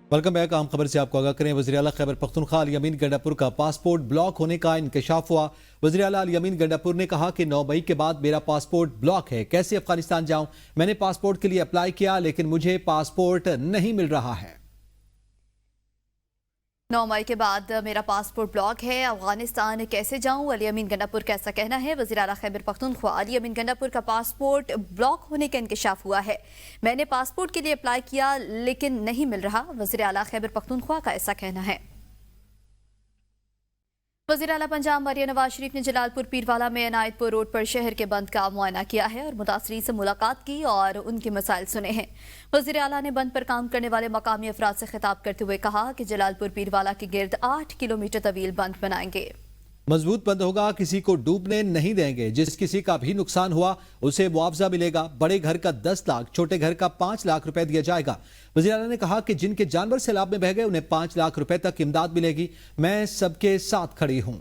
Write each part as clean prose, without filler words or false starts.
Welcome back. आम खबर से आपको आगाह करें। वज़ीर आला खैबर पख्तूनख्वा अली अमीन गंडापुर का पासपोर्ट ब्लॉक होने का इंकशाफ हुआ। वज़ीर आला अली अमीन गंडापुर ने कहा कि 9 मई के बाद मेरा पासपोर्ट ब्लॉक है, कैसे अफगानिस्तान जाऊं। मैंने पासपोर्ट के लिए अप्लाई किया लेकिन मुझे पासपोर्ट नहीं मिल रहा है। 9 मई के बाद मेरा पासपोर्ट ब्लॉक है, अफगानिस्तान कैसे जाऊं। अली अमीन गंडापुर का ऐसा कहना है। वज़ीर आला खैबर पख्तूनख्वा अली अमीन गंडापुर का पासपोर्ट ब्लॉक होने का इंकशाफ हुआ है। मैंने पासपोर्ट के लिए अप्लाई किया लेकिन नहीं मिल रहा। वज़ीर आला खैबर पख्तूनख्वा का ऐसा कहना है। वज़ीर आला पंजाब मरियम नवाज शरीफ ने जलालपुर पीरवाला में अनायतपुर रोड पर शहर के बंद का मुआयना किया है और मुतासरीन से मुलाकात की और उनके मसाइल सुने हैं। वज़ीर आला ने बंद पर काम करने वाले मकामी अफराद से खिताब करते हुए कहा कि जलालपुर पीरवाला के गिर्द 8 किलोमीटर तवील बंद बनाएंगे। मजबूत बंद होगा, किसी को डूबने नहीं देंगे। जिस किसी का भी नुकसान हुआ उसे मुआवजा मिलेगा। बड़े घर का 10 लाख, छोटे घर का 5 लाख रुपए दिया जाएगा। वज़ीर आला ने कहा कि जिनके जानवर सैलाब में बह गए उन्हें 5 लाख रुपए तक इमदाद मिलेगी। मैं सबके साथ खड़ी हूं।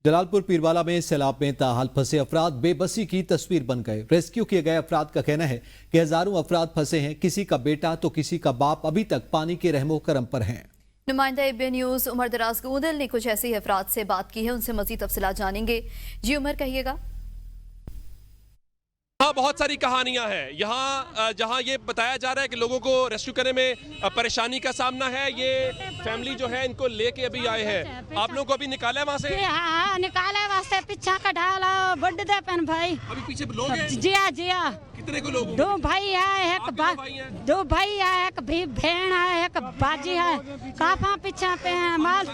जलालपुर पीरवाला में सैलाब में ताहाल फंसे अफराद बेबसी की तस्वीर बन गए। रेस्क्यू किए गए अफराद का कहना है कि हजारों अफराद फंसे हैं। किसी का बेटा तो किसी का बाप अभी तक पानी के रहमो करम पर हैं। नुमाइंदा एबीएन न्यूज उमर दराज गूंदल ने कुछ ऐसे ही अफराद से बात की है, उनसे मजीद तफसीलात जानेंगे। जी उमर, कहिएगा। यहाँ बहुत सारी कहानियां हैं। यहाँ जहाँ ये बताया जा रहा है कि लोगों को रेस्क्यू करने में परेशानी का सामना है। ये फैमिली जो है इनको लेके अभी आए हैं। आप लोगों को अभी निकाला है वहाँ से? हाँ, निकाले वास्ते पीछा का ढाला बड़ दे पेन भाई। अभी पीछे लोग हैं? जिया जिया कितने को लोग? 2 भाई है, एक 2 भाई है, एक भी भेड़ है, एक बाजी है। काफा पीछा पे है माल।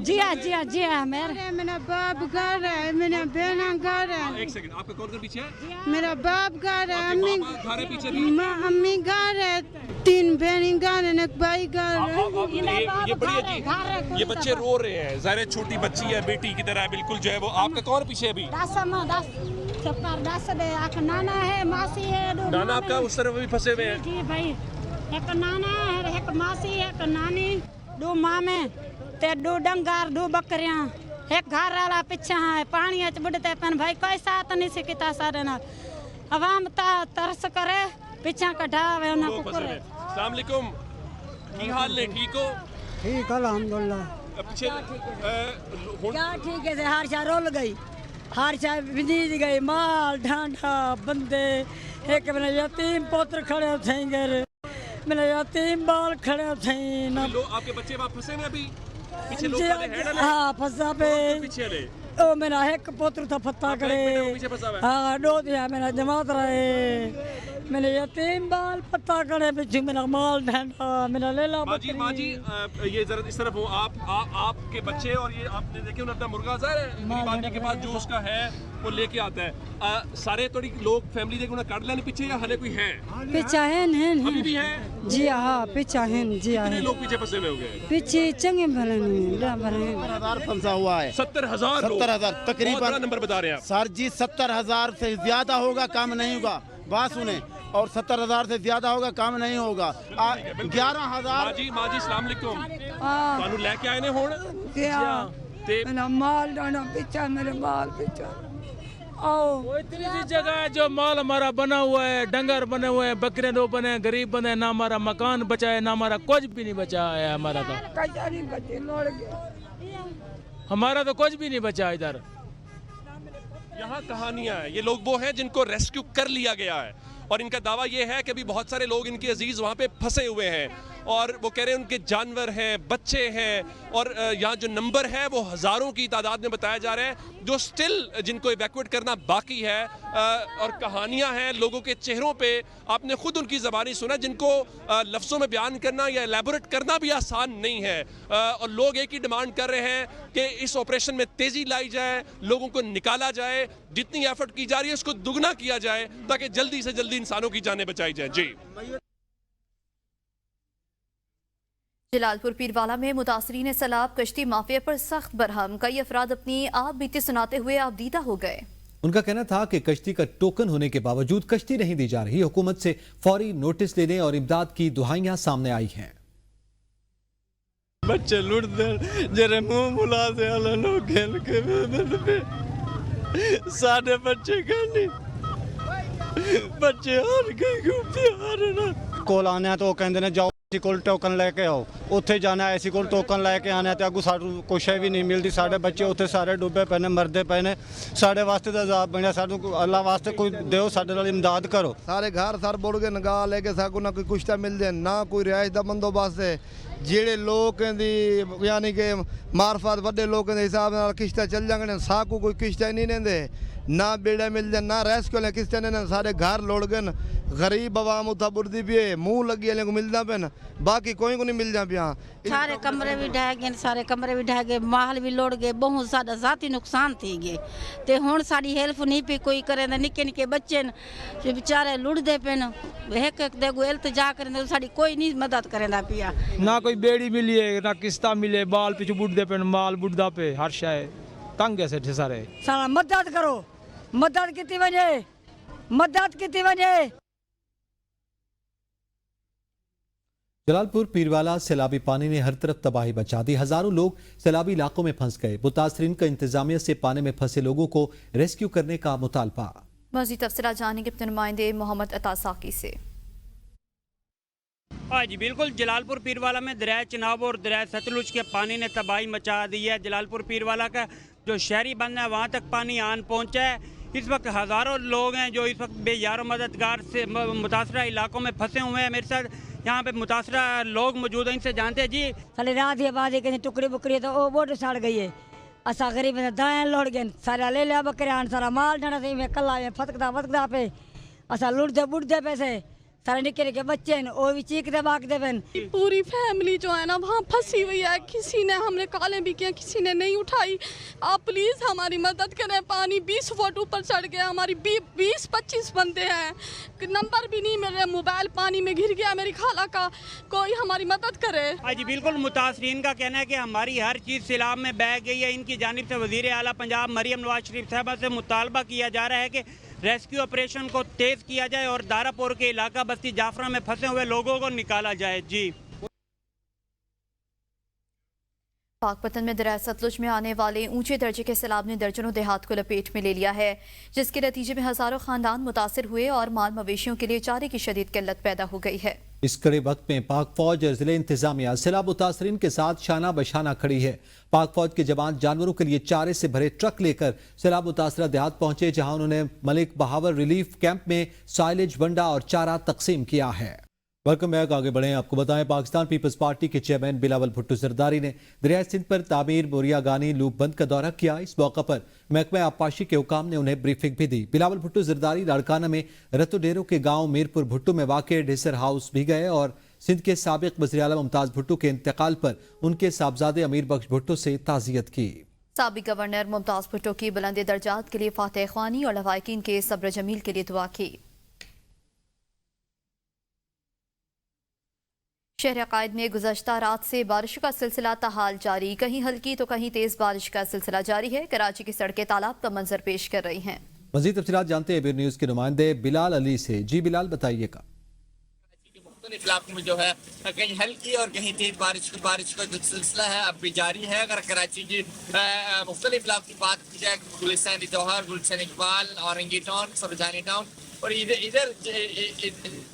जिया जिया जिया मेरा बाप घर है, मेरा बहन घर है। एक सेकंड, आपका कौन पीछे है? मेरा बाप घर है, अम्मी पीछे अम्मी घर है, 3 बहन घर है, एक भाई घर है। ये बड़ी अजीब, ये बच्चे रो रहे हैं। ज़ाहिर छोटी बच्ची है, बेटी की तरह बिल्कुल जो है वो। आपका कौन पीछे अभी? 10 दे। एक नाना है, मासी है, 2 नाना आपका उस तरफ भी फंसे हुए हैं? जी भाई, एक नाना है, एक मासी, एक नानी, 2 मामे ते 2 डंगर, 2 बकरियां, एक घर वाला पीछे है। पानी बुढ़ते पेन भाई, कोई साथ नहीं सिकता सारे ना। अवाम तरस करे पीछा कटावे उनको करे। अस्सलाम वालेकुम, की हाल ने? ठीक हो? ठीक अल्हम्दुलिल्लाह। पीछे क्या ठीक है, हर शा रोल गई, हर शा विनीत गई, माल ढांढा बंदे। एक मेरे यतीम पुत्र खड़े थे, मेरे यतीम बाल खड़े थे ना। आपके बच्चे वहाँ फंसे हैं अभी? पीछे लोग खड़े हैं? हाँ, फंसा पे पीछे ले। ओ मेरा एक पुत्र था फत्ता करे। हाँ, 2 दिया मेरा जमात रहे। मेरे यतीम बाल पत्ता करे बिच्छू, मेरा माल ढांढा, मेरा लेला माजी ये जरा इस तरफ हो। आपके बच्चे और ये आपने देखे उन्हें अपना मुर्गा ज़ाहिर है गरीब आदमी के पास जो उसका है वो लेके आता है। सारे थोड़ी लोग फैमिली देखे उन्हें काट लेने पीछे, या हले कोई है? पीछा है अभी भी है? जी हाँ, पीछा है जी हाँ। कितने लोग पीछे फंसे हुए होंगे? पीछे चंगे भले 70,000 फंसा हुआ है। 70,000 तकरीबन नंबर बता रहे हैं आप। सर जी 70,000 से ज्यादा होगा, काम नहीं होगा। बात सुने, और 70,000 से ज्यादा होगा, काम नहीं होगा। 11,000। माजी अस्सलाम वालेकुम, ਤੁਹਾਨੂੰ ਲੈ ਕੇ ਆਏ ਨੇ ਹੁਣ ਤੇ मेरा माल डाना पीछा, मेरे बाल पीछा। वो इतनी सी जगह है जो माल हमारा बना हुआ है, डंगर बने हुए हैं, बकरे 2 बने हैं, गरीब बने हैं। ना हमारा मकान बचा है, ना हमारा कुछ भी नहीं बचा है। हमारा तो कुछ भी नहीं बचा इधर। यहाँ कहानियां हैं। ये लोग वो हैं जिनको रेस्क्यू कर लिया गया है और इनका दावा ये है कि अभी बहुत सारे लोग इनके अजीज वहाँ पे फंसे हुए हैं और वो कह रहे हैं उनके जानवर हैं, बच्चे हैं और यहाँ जो नंबर है वो हज़ारों की तादाद में बताया जा रहा है जो स्टिल जिनको इवैक्यूएट करना बाकी है। और कहानियाँ हैं लोगों के चेहरों पे, आपने खुद उनकी ज़बानी सुना जिनको लफ्ज़ों में बयान करना या एलैबोरेट करना भी आसान नहीं है। और लोग एक ही डिमांड कर रहे हैं कि इस ऑपरेशन में तेज़ी लाई जाए, लोगों को निकाला जाए, जितनी एफर्ट की जा रही है उसको दुगना किया जाए ताकि जल्दी से जल्दी इंसानों की जानें बचाई जाए। जी। जलालपुर पीरवाला में मुतासरीन सैलाब कश्ती माफिया पर सख्त बरहम। कई अफराद अपनी आप बीती सुनाते हुए आपदीदा हो गए। उनका कहना था कि कश्ती का टोकन होने के बावजूद कश्ती नहीं दी जा रही। हुकूमत से फौरी नोटिस लेने और इमदाद की दुहाइयां सामने आई हैं। बच्चे लुट दे जरे मुंह मुला से लो खेल के साढ़े बच्चे करनी बच्चे हार गए घूमते आ रहे ना ਕੋਲ ਆਉਂਦੇ ਤਾਂ ਉਹ ਕਹਿੰਦੇ ਨੇ ਜਾਓ ਐਸੀ ਕੋਲ ਟੋਕਨ ਲੈ ਕੇ ਆਓ ਉੱਥੇ ਜਾਣਾ ਐਸੀ ਕੋਲ ਟੋਕਨ ਲੈ ਕੇ ਆਣਾ ਤੇ ਅੱਗੋਂ ਸਾਨੂੰ ਕੁਛ ਵੀ ਨਹੀਂ ਮਿਲਦੀ ਸਾਡੇ ਬੱਚੇ ਉੱਥੇ ਸਾਰੇ ਡੁੱਬੇ ਪਏ ਨੇ ਮਰਦੇ ਪਏ ਨੇ ਸਾਡੇ ਵਾਸਤੇ ਤਾਂ ਅਜ਼ਾਬ ਬਣਿਆ ਸਾਨੂੰ ਅੱਲਾ ਵਾਸਤੇ ਕੋਈ ਦਿਓ ਸਾਡੇ ਨਾਲ ਇਮਦਾਦ ਕਰੋ सारे घर सर बुड़ गए नगाह लेके साकू ना कोई कुश्ता मिल जाए ना कोई रिहाइश का बंदोबस्त है जेड़े लोग दी यानी कि मार्फत वड्डे लोगों के हिसाब नाल किश्ता चल जाएंगे साकू कोई किश्ता ही नहीं देंदे ना बेड़ा मिल जाए ना रेस्क्यू ले किश्ते ने सारे घर लोड़ गए गरीब आवाम उथा बुरदी पे मुंह लगी वाले को मिलता पे बाकी कोई को नहीं मिल जा पिया सारे कमरे भी ढह गए सारे कमरे भी ढह गए माहल भी लोड़ गए बहुत सारा जाती नुकसान थी गए ते हुण साडी हेल्प नहीं पी कोई करे निक्के निक्के बच्चे न बेचारे लुड़दे पे एक एक दे गो इल्तजा करे साडी कोई नहीं मदद करेंदा पिया ना कोई बेड़ी मिली है ना किस्ता मिले बाल पिछू बुढ़दे पे माल बुढ़दा पे हर शाय तंग है सेठे सारे सारा मदद करो मदद किती वजे जलालपुर पीरवाला सैलाबी पानी ने हर तरफ तबाही मचा दी हजारों लोग सैलाबी इलाकों में फंस गए मुतासरीन का इंतजामिया से पानी में फंसे लोगों को रेस्क्यू करने का मुतालबा मज़ीद तफसीलात जानेंगे अपने नुमाइंदे मोहम्मद अता साकी से। हाँ जी बिल्कुल, जलालपुर पीरवाला में दरिया चिनाब और दरिया सतलुज के पानी ने तबाही मचा दी है। जलालपुर पीरवाला का जो शहरी बंद है वहाँ तक पानी आन पहुँचा है। इस वक्त हज़ारों लोग हैं जो इस वक्त बेयारो मददगार से मुतासरा इलाकों में फंसे हुए हैं। मेरे साथ यहाँ पे मुतासरा लोग मौजूद हैं, इनसे जानते हैं जी। साले रात ही आबादी के टुकड़ी बुकड़ी तो वो बोट सड़ गई है। असा गरीब दाएं लौट गए सारा ले लिया बकरियान सारा माल डना से में कला में फतकदा पे असा लुटते बुटते पैसे सारे निके निके बच्चे वो भी चीखते बागते पेन। पूरी फैमिली जो है ना वहाँ फंसी हुई है। किसी ने हमने कॉलें भी किया, किसी ने नहीं उठाई। आप प्लीज़ हमारी मदद करें। पानी 20 फुट ऊपर चढ़ गया। हमारी 20-25 बंदे हैं, नंबर भी नहीं मिल रहे। मोबाइल पानी में घिर गया मेरी खाला का। कोई हमारी मदद करे। हाँ जी बिल्कुल, मुतासरीन का कहना है कि हमारी हर चीज़ सैलाब में बह गई है। इनकी जानिब से वज़ीर आला पंजाब मरियम नवाज शरीफ साहबा से मुतालबा किया जा रहा है कि रेस्क्यू ऑपरेशन को तेज किया जाए और दारापुर के इलाका बस्ती जाफरा में फंसे हुए लोगों को निकाला जाए। जी पाकपतन में दरिया सतलुज में आने वाले ऊंचे दर्जे के सैलाब ने दर्जनों देहात को लपेट में ले लिया है, जिसके नतीजे में हजारों खानदान मुतासिर हुए और माल मवेशियों के लिए चारे की शदीद किल्लत पैदा हो गई है। इस कड़े वक्त में पाक फौज और जिले इंतजामिया सैलाब मुतासरीन के साथ शाना बशाना खड़ी है। पाक फौज के जवान जानवरों के लिए चारे से भरे ट्रक लेकर सैलाब मुतासरा देहात पहुंचे, जहां उन्होंने मलिक बहावर रिलीफ कैंप में साइलेज वंडा और चारा तकसीम किया है। वेलकम बैक, आगे बढ़े। आपको बताएं, पाकिस्तान पीपल्स पार्टी के चेयरमैन बिलावल भुट्टो जरदारी ने दरियाई सिंध पर तामीर मोरिया गानी लूप बंद का दौरा किया। इस मौका पर महकमा आबपाशी के हुकाम ने उन्हें ब्रीफिंग भी दी। बिलावल भुट्टो जरदारी लाड़काना में रतोडेरो के गांव मीरपुर भुट्टो में वाक़ डेसर हाउस भी गए और सिंध के साबिक वज़ीर आला मुमताज़ भुट्टो के इंतकाल पर उनके साहबजादे अमीर बख्श भुट्टो से ताज़ियत की। साबिक गवर्नर मुमताज़ भुट्टो की बुलंद दर्जात के लिए फातह ख्वानी और लवाकिन के सब्र जमील के लिए दुआ की। शहर अकायद में गुज़श्ता रात से बारिश का सिलसिला ताहाल जारी, कहीं हल्की तो कहीं तेज बारिश का सिलसिला जारी है। कराची की सड़कें तालाब का मंजर पेश कर रही हैं। मज़ीद तफसीलात जानते हैं बीर न्यूज़ के नुमाइंदे बिलाल अली से। जी बिलाल, बताइएगा। इलाकों में जो है कहीं हल्की और कहीं तेज बारिश का जो सिलसिला है अब भी जारी है। अगर कराची की मुख्तलिफ इलाकों की बात की जाए, गुलिस्तान जौहर, गुलशन इकबाल, औरंगी टाउन, सरजानी टाउन और इधर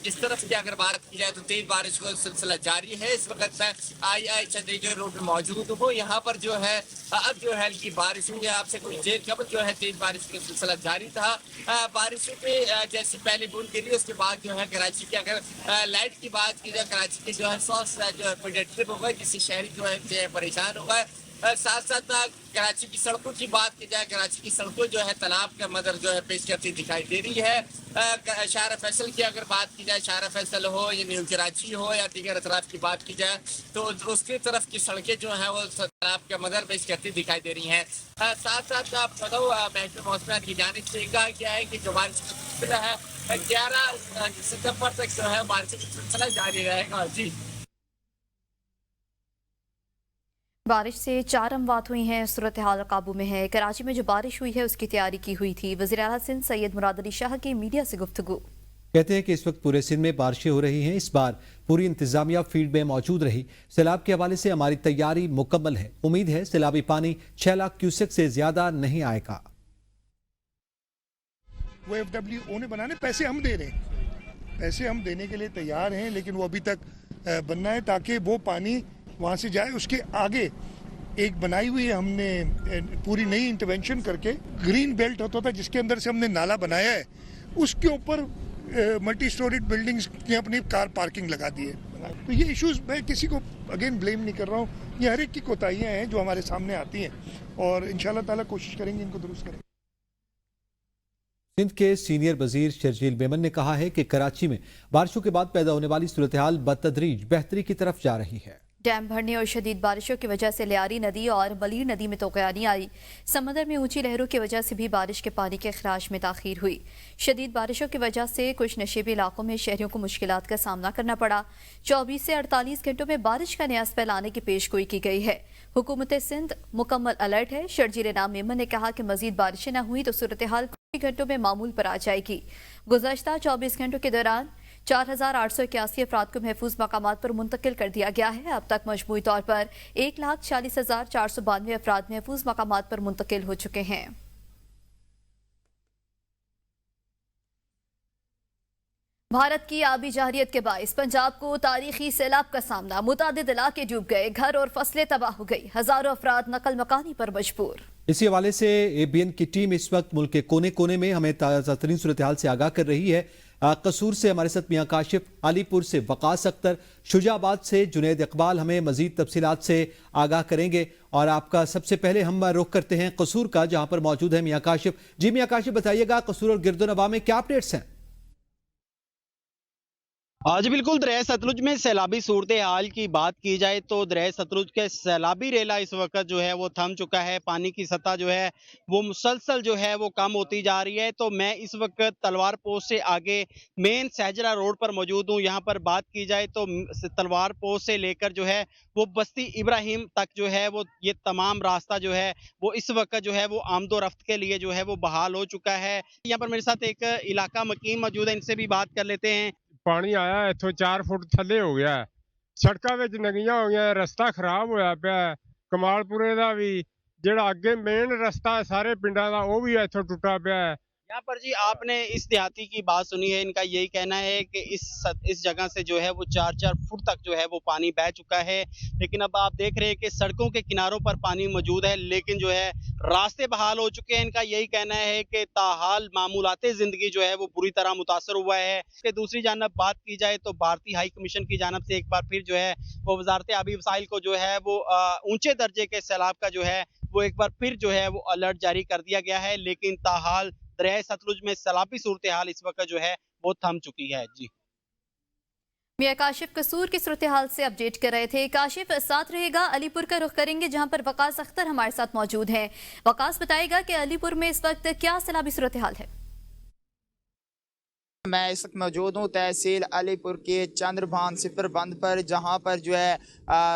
इस तरफ की अगर बात की जाए तो तेज बारिश का सिलसिला जारी है। इस वक्त मैं आई चंद्रीगढ़ रोड पर मौजूद हूँ। यहाँ पर जो है अब जो है हल्की बारिश हुई है। आपसे कुछ देर कबल जो है तेज बारिश का सिलसिला जारी था। बारिशों पे जैसे पहले बूंद गिरी, उसके बाद जो है कराची की अगर लाइट की बात की जाए, कराची के जो है 100 जो है ट्रिप हो गए, जिससे शहरी जो है परेशान हो गए। साथ साथ कराची की सड़कों की बात की जाए, कराची की सड़कों जो है तालाब का मंजर जो है पेश करती दिखाई दे रही है। शाहरा फैसल की अगर बात की जाए, शाहरा फैसल हो या न्यू कराची हो या दीगर अतराफ की बात की जाए तो उसकी तरफ की सड़कें जो है वो तालाब का मंजर पेश करती दिखाई दे रही हैं। साथ साथ आप बताओ, महकमा मौसमियात की जानिब से कहा गया है कि जो बारिश का सिलसिला है 11 सितंबर तक जो है बारिश का सिलसिला जारी रहेगा। जी, बारिश से 4 अमवात हुई हैं, सूरत हाल काबू में है। कराची में जो बारिश हुई है उसकी तैयारी की हुई थी। वज़ीर आला सिंध सैयद मुराद अली शाह की मीडिया से गुफ्तगू। कहते हैं कि इस वक्त पूरे सिंध में बारिशें हो रही हैं। इस बार पूरी इंतजामिया फील्ड में मौजूद रही। सैलाब के हवाले से हमारी तैयारी मुकम्मल है। उम्मीद है सैलाबी पानी 6 लाख क्यूसेक से ज्यादा नहीं आएगा। वो FWO ने बनाने, पैसे हम दे रहे हैं, पैसे हम देने के लिए तैयार हैं, लेकिन वो अभी तक बनना है ताकि वो पानी वहाँ से जाए। उसके आगे एक बनाई हुई है हमने पूरी नई इंटरवेंशन करके, ग्रीन बेल्ट होता था जिसके अंदर से हमने नाला बनाया है, उसके ऊपर मल्टी स्टोरीड बिल्डिंग्स की अपनी कार पार्किंग लगा दी है। तो ये इश्यूज मैं किसी को अगेन ब्लेम नहीं कर रहा हूँ, ये हर एक की कोताहियाँ हैं जो हमारे सामने आती हैं और इंशाल्लाह ताला कोशिश करेंगे इनको दुरुस्त करेंगे। सिंध के सीनियर वजीर शर्जील मेमन ने कहा है कि कराची में बारिशों के बाद पैदा होने वाली सूरत हाल बतदरीज बेहतरी की तरफ जा रही है। डैम भरने और शदीद बारिशों की वजह से लियारी नदी और मलीर नदी में तोक़यानी आई। समंदर में ऊंची लहरों की वजह से भी बारिश के पानी के अखराज में ताखीर हुई। शदीद बारिशों की वजह से कुछ नशीबी इलाकों में शहरियों को मुश्किलात का सामना करना पड़ा। 24 से 48 घंटों में बारिश का नया स्पेल आने की पेशगोई की गई है। हुकूमत सिंध मुकम्मल अलर्ट है। शर्जील मेमन ने कहा कि मजीद बारिशें न हुई तो सूरत हाल कुछ ही घंटों में मामूल पर आ जाएगी। गुज़श्ता 24 घंटों के दौरान 4,881 अफराद को महफूज मकामात पर मुंतकिल कर दिया गया है। अब तक मजमूई तौर पर 1,40,492 अफराद महफूज मकामात पर मुंतकिल हो चुके हैं। भारत की आबी जारियत के बाइस पंजाब को तारीखी सैलाब का सामना। मुतादिद इलाके डूब गए, घर और फसलें तबाह हो गई। हजारों अफराद नकल मकानी पर मजबूर। इसी हवाले से ABN की टीम इस वक्त मुल्क के कोने कोने में हमें ताज़ा तरीन सूरत हाल से आगाह कर रही है। कसूर से हमारे साथ मियां काशिफ, अलीपुर से वकास अख्तर, शुजाबाद से जुनैद इकबाल हमें मजीद तफसीलात से आगाह करेंगे। और आपका सबसे पहले हम रुख करते हैं कसूर का, जहां पर मौजूद है मियां काशिफ। जी मियां काशिफ, बताइएगा कसूर और गिरदोनवा में क्या अपडेट्स हैं? आज बिल्कुल दरिया सतलुज में सैलाबी सूरत हाल की बात की जाए तो दरिया सतलुज के सैलाबी रेला इस वक्त जो है वो थम चुका है। पानी की सतह जो है वो मुसलसल जो है वो कम होती जा रही है। तो मैं इस वक्त तलवार पोस्ट से आगे मेन सहजरा रोड पर मौजूद हूँ। यहाँ पर बात की जाए तो तलवार पोस्ट से लेकर जो है वो बस्ती इब्राहिम तक जो है वो ये तमाम रास्ता जो है वो इस वक्त जो है वो आमदो रफ्त के लिए जो है वो बहाल हो चुका है। यहाँ पर मेरे साथ एक इलाका मकीन मौजूद है, इनसे भी बात कर लेते हैं। पानी आया इथों 4 फुट थले हो गया, सड़कों विच नंगियां हो गया, रस्ता खराब होया पिया। कमालपुरे दा भी जेड़ा अगे मेन रस्ता है सारे पिंडां दा वो भी इथों टुटा पिया है। यहाँ पर जी आपने इस देहाती की बात सुनी है, इनका यही कहना है कि इस जगह से जो है वो 4-4 फुट तक जो है वो पानी बह चुका है। लेकिन अब आप देख रहे हैं कि सड़कों के किनारों पर पानी मौजूद है, लेकिन जो है रास्ते बहाल हो चुके हैं। इनका यही कहना है कि ताहाल मामूलाते जिंदगी जो है वो बुरी तरह मुतासर हुआ है। इसके दूसरी जानब बात की जाए तो भारतीय हाई कमीशन की जानब से एक बार फिर जो है वो वजारत आबी वसाइल को जो है वो ऊंचे दर्जे के सैलाब का जो है वो एक बार फिर जो है वो अलर्ट जारी कर दिया गया है। लेकिन ताहाल दरिया सतलुज में सैलाबी सूरत हाल इस वक्त जो है वो थम चुकी है। जी मियां काशिफ कसूर की सूरत हाल से अपडेट कर रहे थे। काशिफ साथ रहेगा, अलीपुर का रुख करेंगे जहां पर वकास अख्तर हमारे साथ मौजूद हैं। वकास बताएगा कि अलीपुर में इस वक्त क्या सैलाबी सूरत हाल है? मैं इस वक्त मौजूद हूँ तहसील अलीपुर के चंद्रभान सिफर बंद पर, जहाँ पर जो है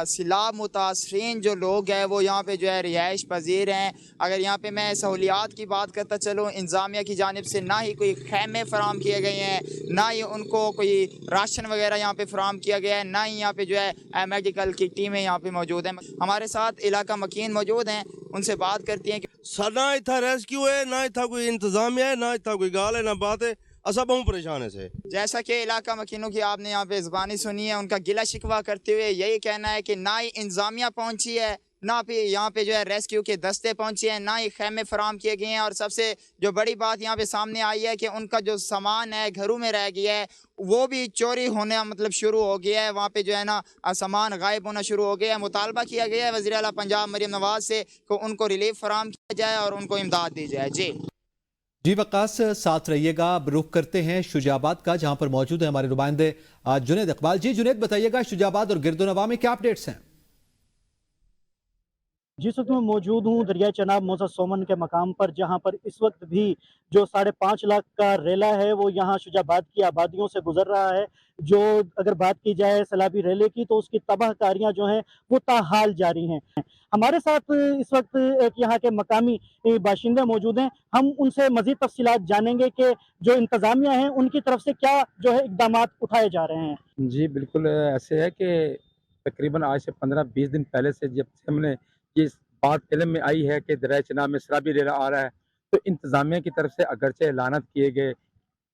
सैलाब मुतासरीन जो लोग हैं वो यहाँ पे जो है रिहाइश पजीर हैं। अगर यहाँ पे मैं सहूलियात की बात करता चलूँ, इंतज़ामिया की जानिब से ना ही कोई खैमे फराम किए गए हैं, ना ही उनको कोई राशन वगैरह यहाँ पे फराम किया गया है, ना ही यहाँ पे जो है मेडिकल की टीमें यहाँ पे मौजूद हैं। हमारे साथ इलाका मकीन मौजूद हैं, उनसे बात करती हैं कि ना इतना रेस्क्यू है, ना इतना कोई इंतजामिया है, ना इतना कोई गाल है, ना बात है। असा बहुत परेशान है से। जैसा कि इलाका मकीनों की आपने यहाँ पे ज़बानी सुनी है, उनका गिला शिकवा करते हुए यही कहना है कि ना ही इंतजामिया पहुँची है, ना भी यहाँ पे जो है रेस्क्यू के दस्ते पहुँचे हैं, ना ही खैमे फराम किए गए हैं। और सबसे जो बड़ी बात यहाँ पे सामने आई है कि उनका जो सामान है घरों में रह गया है वो भी चोरी होने मतलब शुरू हो गया है। वहाँ पे जो है ना सामान गायब होना शुरू हो गया है। मुतालबा किया गया है वज़ीर आला पंजाब मरियम नवाज से कि उनको रिलीफ फराम किया जाए और उनको इमदाद दी जाए। जी वकास साथ रहिएगा। अब रुख करते हैं शुजाबाद का, जहां पर मौजूद है हमारे नुमाइंदे जुनैद इकबाल। जी जुनैद, बताइएगा शुजाबाद और गिरदोनवा में क्या अपडेट्स हैं? जिस वक्त मैं मौजूद हूँ दरिया चनाब मौसा सोमन के मकाम पर, जहाँ पर इस वक्त भी जो 5.5 लाख का रेला है वो यहाँ शुजाबाद की आबादियों से गुजर रहा है। जो अगर बात की जाए सैलाबी रेले की तो उसकी तबाहकारियाँ जो हैं वो ताहाल जारी हैं। हमारे साथ इस वक्त एक यहाँ के मकामी बाशिंदे मौजूद हैं, हम उनसे मजीद तफसीलात जानेंगे कि जो इंतज़ामिया है उनकी तरफ से क्या जो है इकदाम उठाए जा रहे हैं। जी बिल्कुल ऐसे है कि तकरीबन आज से 15-20 दिन पहले से जब से हमने ये बात इल्म में आई है कि दरिया चनाब में सैलाबी रेला आ रहा है, तो इंतज़ामिया की तरफ से अगरचे ऐलानात किए गए,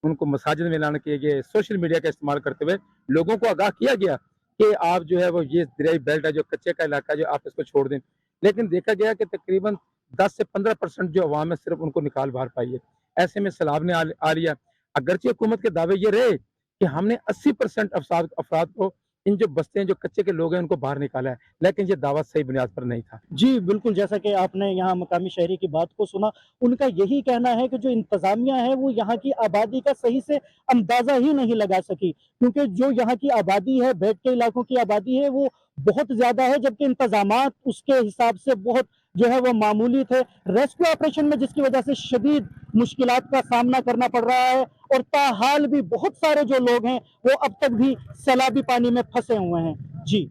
उनको मसाजिद में ऐलान किए गए, सोशल मीडिया का इस्तेमाल करते हुए लोगों को आगाह किया गया कि आप जो है वो ये दरियाई बेल्ट है, जो कच्चे का इलाका है, जो आप इसको छोड़ दें। लेकिन देखा गया कि तकरीबन 10 से 15% जो अवाम है सिर्फ उनको निकाल बाहर पाई है। ऐसे में सैलाब ने आ लिया। अगरचे हुकूमत के दावे ये रहे कि हमने 80% अफराद को, इन जो बस्ते हैं, जो कच्चे के लोग हैं, उनको बाहर निकाला है, लेकिन ये दावा सही बुनियाद पर नहीं था। जी बिल्कुल, जैसा कि आपने यहाँ मकामी शहरी की बात को सुना, उनका यही कहना है कि जो इंतजामिया है वो यहाँ की आबादी का सही से अंदाजा ही नहीं लगा सकी, क्योंकि जो यहाँ की आबादी है, बेट के इलाकों की आबादी है, वो बहुत ज्यादा है, जबकि इंतजामात उसके हिसाब से बहुत जो है वो मामूली थे। रेस्क्यू ऑपरेशन में जिसकी वजह से शदीद मुश्किलात का सामना करना पड़ रहा है, और ताहाल भी बहुत सारे जो लोग हैं वो अब तक भी सैलाबी पानी में फंसे हुए हैं। जी,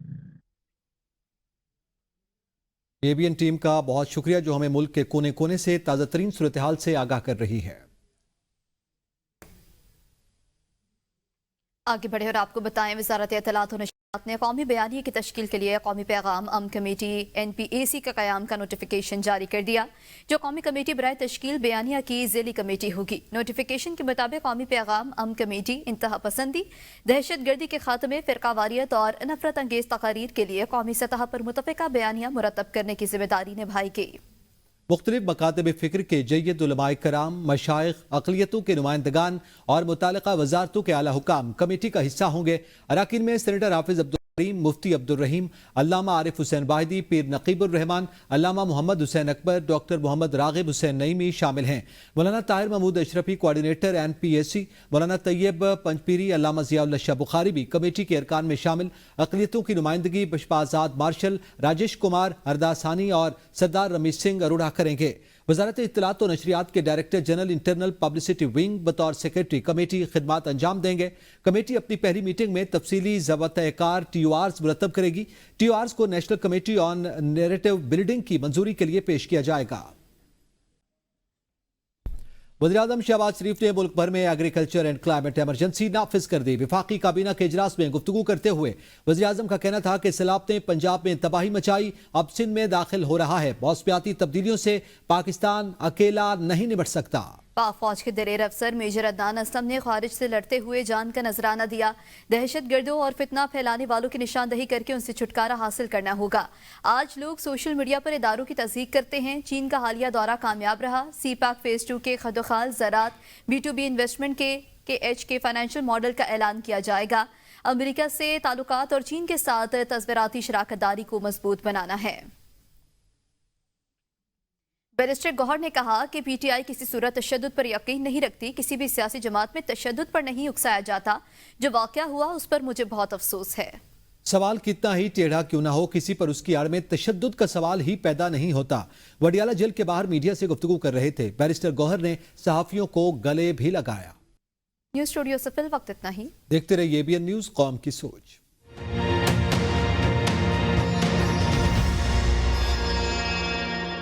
एबीएन टीम का बहुत शुक्रिया जो हमें मुल्क के कोने कोने से ताज़ा तरीन सूरत हाल से आगाह कर रही है। आगे बढ़े और आपको बताएं, वजारत इत्तलात और नशरियात ने कौमी बयानिया की तश्कील के लिए कौमी पैगाम अम कमेटी NPAC का क़याम का नोटिफिकेशन जारी कर दिया, जो कौमी कमेटी बराए तश्कील बयानिया की ज़ेली कमेटी होगी। नोटिफिकेशन के मुताबिक कौमी पैगाम अम कमेटी इंतहा पसंदी, दहशत गर्दी के खात्मे, फ़िरकावारियत और नफरत अंगेज़ तकारीर के लिए कौमी सतह पर मुतफ़िका बयानिया मुरतब करने की जिम्मेदारी निभाएगी। मुख्तलिफ मकातब फ़िक्र के जय्यद उलमाए कराम, मशाइख, अक़लियतों के नुमाइंदगान और मुतालिका वजारतों के आला हुकाम कमेटी का हिस्सा होंगे। अराकीन में सेनेटर हाफिज अब्दुल करीम, मुफ्ती अब्दुल रहीम, अल्लामा आरिफ हुसैन वाहिदी, पीर नकीबुर रहमान, अल्लामा मोहम्मद हुसैन अकबर, डॉक्टर मोहम्मद रागिब हुसैन नईमी शामिल हैं। मौलाना ताहिर महमूद अशरफी कोऑर्डिनेटर NPAC, मौलाना तैयब पंजपीरी, अल्लामा ज़ियाउल्लाह शाह बुखारी भी कमेटी के अरकान में शामिल। अक़लियतों की नुमाइंदगी बशपाजाद मार्शल, राजेश कुमार अरदासानी और सरदार रमीज सिंह अरोड़ा करेंगे। वजारत इत्तलात और नशरियात के director general internal publicity wing बतौर सेक्रेटरी कमेटी खिदमात अंजाम देंगे। कमेटी अपनी पहली मीटिंग में तफसीली ज़वात-ए-कार TORs मुरतब करेगी। TORs को national committee on narrative building की मंजूरी के लिए पेश किया जाएगा। वज़ीर-ए-आज़म शहबाज शरीफ ने मुल्क भर में एग्रीकल्चर एंड क्लाइमेट इमरजेंसी नाफिज कर दी। वफाकी काबीना के इजलास में गुफ्तगू करते हुए वज़ीर-ए-आज़म का कहना था कि सैलाब ने पंजाब में तबाही मचाई, अब सिंध में दाखिल हो रहा है। मौसमियाती तब्दीलियों से पाकिस्तान अकेला नहीं निपट सकता। पाक फौज के दलेर अफसर मेजर अदनान असलम ने खारिज से लड़ते हुए जान का नजराना दिया। दहशत गर्दों और फितना फैलाने वालों की निशानदही करके उनसे छुटकारा हासिल करना होगा। आज लोग सोशल मीडिया पर इदारों की तस्दीक करते हैं। चीन का हालिया दौरा कामयाब रहा। CPAC फेज 2 के खदोखाल ज़रात B2B इन्वेस्टमेंट के H के फाइनेंशियल मॉडल का ऐलान किया जाएगा। अमेरिका से ताल्लुकात और चीन के साथ तस्वीराती शराकतदारी को मजबूत बनाना है। बैरिस्टर गौहर ने कहा कि PTI किसी सूरत तशद्दुद पर यकीन नहीं रखती। किसी भी सियासी जमात में तशद्दुद पर नहीं उकसाया जाता। जो वाक़या हुआ उस पर मुझे बहुत अफसोस है। सवाल कितना ही टेढ़ा क्यों ना हो, किसी पर उसकी आड़ में तशद्दुद का सवाल ही पैदा नहीं होता। वडियाला जेल के बाहर मीडिया से गुफ्तगू कर रहे थे। बैरिस्टर गौहर ने सहाफियों को गले भी लगाया। न्यूज़ स्टूडियो से फिल वक्त इतना ही। देखते रहिए ABN न्यूज़, कौम की सोच।